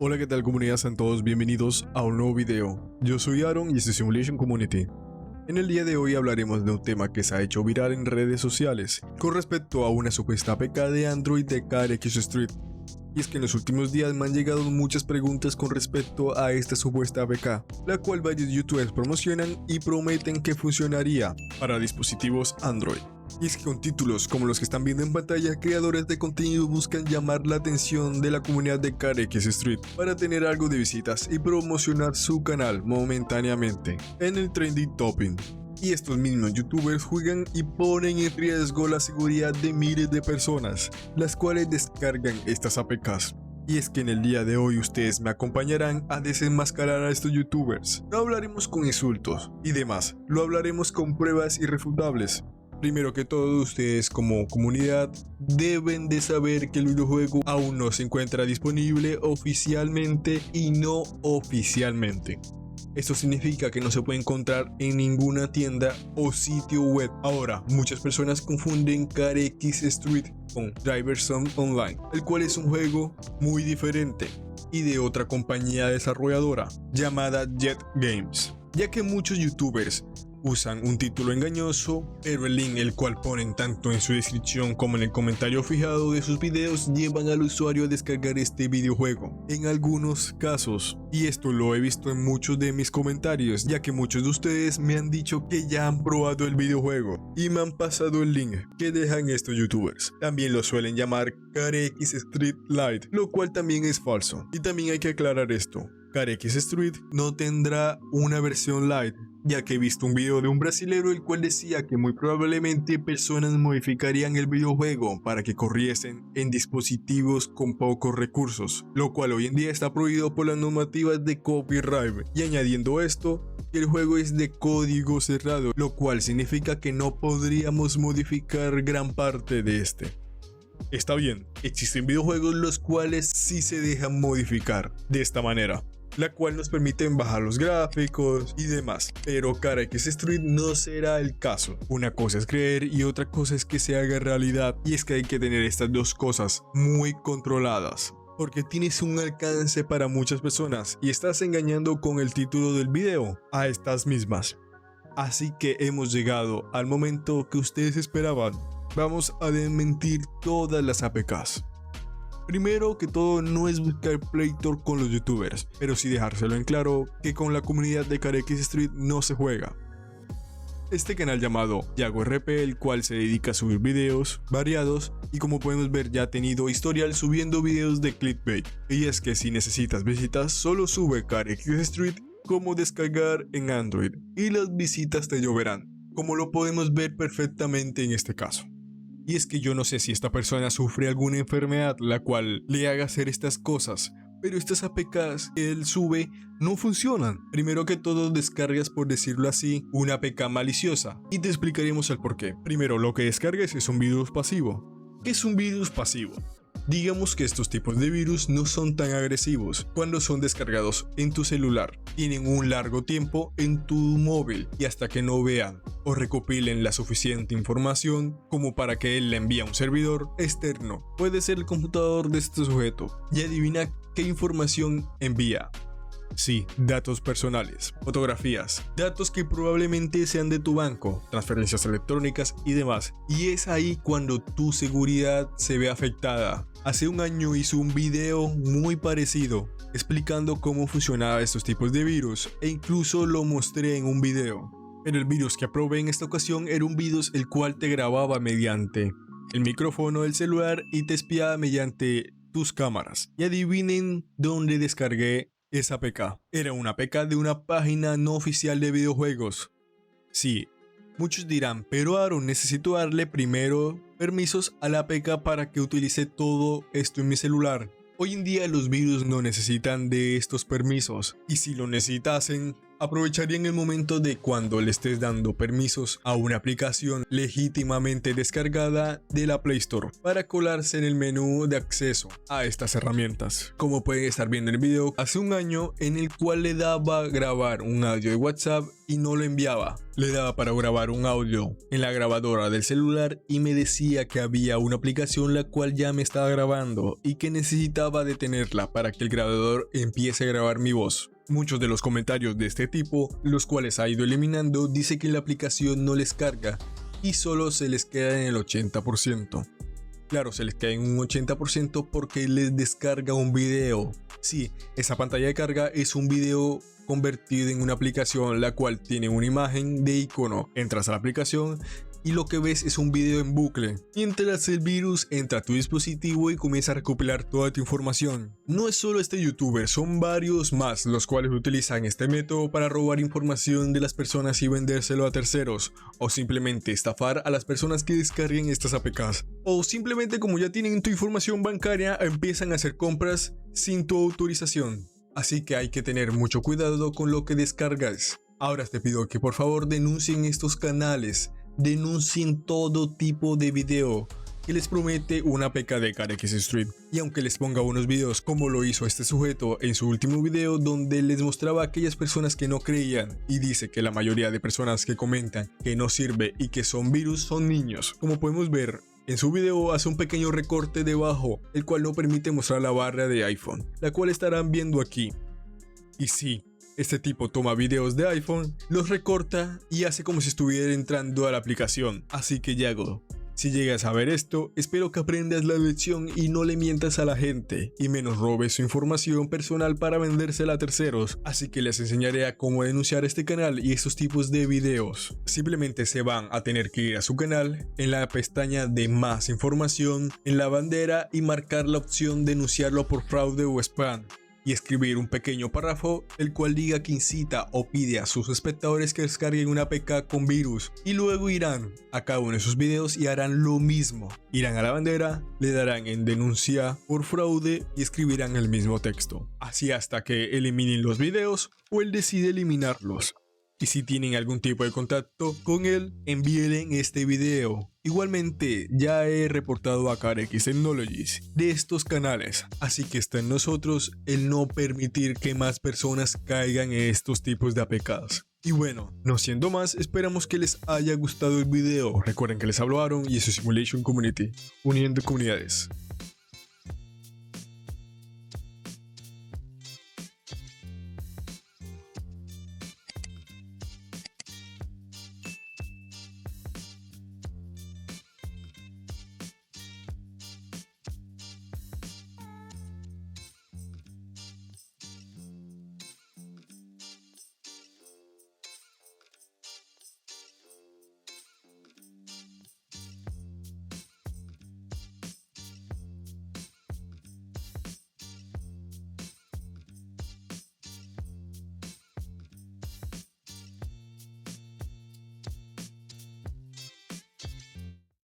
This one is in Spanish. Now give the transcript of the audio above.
Hola, ¿qué tal comunidad? Sean todos bienvenidos a un nuevo video. Yo soy Aaron y este es Simulation Community. En el día de hoy hablaremos de un tema que se ha hecho viral en redes sociales con respecto a una supuesta APK de Android de CarX Street. Y es que en los últimos días me han llegado muchas preguntas con respecto a esta supuesta APK, la cual varios youtubers promocionan y prometen que funcionaría para dispositivos Android. Y es que con títulos como los que están viendo en pantalla, creadores de contenido buscan llamar la atención de la comunidad de CarX Street para tener algo de visitas y promocionar su canal momentáneamente en el trending topping. Y estos mismos youtubers juegan y ponen en riesgo la seguridad de miles de personas, las cuales descargan estas APKs. Y es que en el día de hoy ustedes me acompañarán a desenmascarar a estos youtubers. No hablaremos con insultos y demás, lo hablaremos con pruebas irrefutables. Primero que todo, ustedes como comunidad deben de saber que el videojuego aún no se encuentra disponible oficialmente y no oficialmente. Esto significa que no se puede encontrar en ninguna tienda o sitio web. Ahora, muchas personas confunden CarX Street con Driverzone Online, el cual es un juego muy diferente y de otra compañía desarrolladora llamada Jet Games, ya que muchos youtubers usan un título engañoso, pero el link el cual ponen tanto en su descripción como en el comentario fijado de sus videos llevan al usuario a descargar este videojuego en algunos casos, y esto lo he visto en muchos de mis comentarios, ya que muchos de ustedes me han dicho que ya han probado el videojuego y me han pasado el link que dejan estos youtubers. También lo suelen llamar CarX Street Lite, lo cual también es falso, y también hay que aclarar esto: CarX Street no tendrá una versión Lite, ya que he visto un video de un brasilero el cual decía que muy probablemente personas modificarían el videojuego para que corriesen en dispositivos con pocos recursos, lo cual hoy en día está prohibido por las normativas de copyright. Y añadiendo esto, el juego es de código cerrado, lo cual significa que no podríamos modificar gran parte de este. Está bien, existen videojuegos los cuales sí se dejan modificar de esta manera, la cual nos permiten bajar los gráficos y demás, pero CarX Street no será el caso. Una cosa es creer y otra cosa es que se haga realidad, y es que hay que tener estas dos cosas muy controladas, porque tienes un alcance para muchas personas y estás engañando con el título del video a estas mismas. Así que hemos llegado al momento que ustedes esperaban. Vamos a desmentir todas las APKs. Primero que todo, no es buscar pleito con los youtubers, pero sí dejárselo en claro que con la comunidad de CarX Street no se juega. Este canal llamado YagoRP, el cual se dedica a subir videos variados y como podemos ver ya ha tenido historial subiendo videos de clickbait. Y es que si necesitas visitas, solo sube CarX Street como descargar en Android y las visitas te lloverán, como lo podemos ver perfectamente en este caso. Y es que yo no sé si esta persona sufre alguna enfermedad la cual le haga hacer estas cosas, pero estas APKs que él sube no funcionan. Primero que todo, descargas, por decirlo así, una APK maliciosa, y te explicaremos el porqué. Primero, lo que descargues es un virus pasivo. ¿Qué es un virus pasivo? Digamos que estos tipos de virus no son tan agresivos cuando son descargados en tu celular. Tienen un largo tiempo en tu móvil y hasta que no vean o recopilen la suficiente información como para que él la envíe a un servidor externo. Puede ser el computador de este sujeto y adivina qué información envía. Sí, datos personales, fotografías, datos que probablemente sean de tu banco, transferencias electrónicas y demás. Y es ahí cuando tu seguridad se ve afectada. Hace un año hice un video muy parecido explicando cómo funcionaban estos tipos de virus e incluso lo mostré en un video. Pero el virus que probé en esta ocasión era un virus el cual te grababa mediante el micrófono del celular y te espiaba mediante tus cámaras. Y adivinen dónde descargué esa APK. Era una APK de una página no oficial de videojuegos. Sí, muchos dirán, pero Aaron, necesito darle primero permisos a la APK para que utilice todo esto en mi celular. Hoy en día los virus no necesitan de estos permisos, y si lo necesitasen, aprovecharían el momento de cuando le estés dando permisos a una aplicación legítimamente descargada de la Play Store para colarse en el menú de acceso a estas herramientas. Como pueden estar viendo en el video, hace un año en el cual le daba a grabar un audio de WhatsApp y no lo enviaba. Le daba para grabar un audio en la grabadora del celular y me decía que había una aplicación la cual ya me estaba grabando y que necesitaba detenerla para que el grabador empiece a grabar mi voz. Muchos de los comentarios de este tipo, los cuales ha ido eliminando, dice que la aplicación no les carga y solo se les queda en el 80%. Claro, se les queda en un 80% porque les descarga un video. Sí, esa pantalla de carga es un video convertido en una aplicación la cual tiene una imagen de icono. Entras a la aplicación y lo que ves es un video en bucle, mientras el virus entra a tu dispositivo y comienza a recopilar toda tu información. No es solo este youtuber, son varios más los cuales utilizan este método para robar información de las personas y vendérselo a terceros, o simplemente estafar a las personas que descarguen estas APKs, o simplemente como ya tienen tu información bancaria empiezan a hacer compras sin tu autorización. Así que hay que tener mucho cuidado con lo que descargas. Ahora te pido que por favor denuncien estos canales. Denuncien todo tipo de video que les promete una APK de Carex Stream. Y aunque les ponga unos videos como lo hizo este sujeto en su último video donde les mostraba a aquellas personas que no creían y dice que la mayoría de personas que comentan que no sirve y que son virus son niños. Como podemos ver, en su video hace un pequeño recorte debajo, el cual no permite mostrar la barra de iPhone, la cual estarán viendo aquí. Y sí, este tipo toma videos de iPhone, los recorta y hace como si estuviera entrando a la aplicación. Así que Yago, si llegas a ver esto, espero que aprendas la lección y no le mientas a la gente, y menos robes su información personal para vendérsela a terceros. Así que les enseñaré a cómo denunciar este canal y estos tipos de videos. Simplemente se van a tener que ir a su canal, en la pestaña de más información, en la bandera y marcar la opción denunciarlo por fraude o spam. Y escribir un pequeño párrafo el cual diga que incita o pide a sus espectadores que descarguen una APK con virus, y luego irán a cada uno de sus videos y harán lo mismo. Irán a la bandera, le darán en denuncia por fraude y escribirán el mismo texto, así hasta que eliminen los videos o él decide eliminarlos. Y si tienen algún tipo de contacto con él, envíenle este video. Igualmente, ya he reportado a Carex Technologies de estos canales, así que está en nosotros el no permitir que más personas caigan en estos tipos de APKs. Y bueno, no siendo más, esperamos que les haya gustado el video. Recuerden que les hablo Aaron y eso es Simulation Community, uniendo comunidades.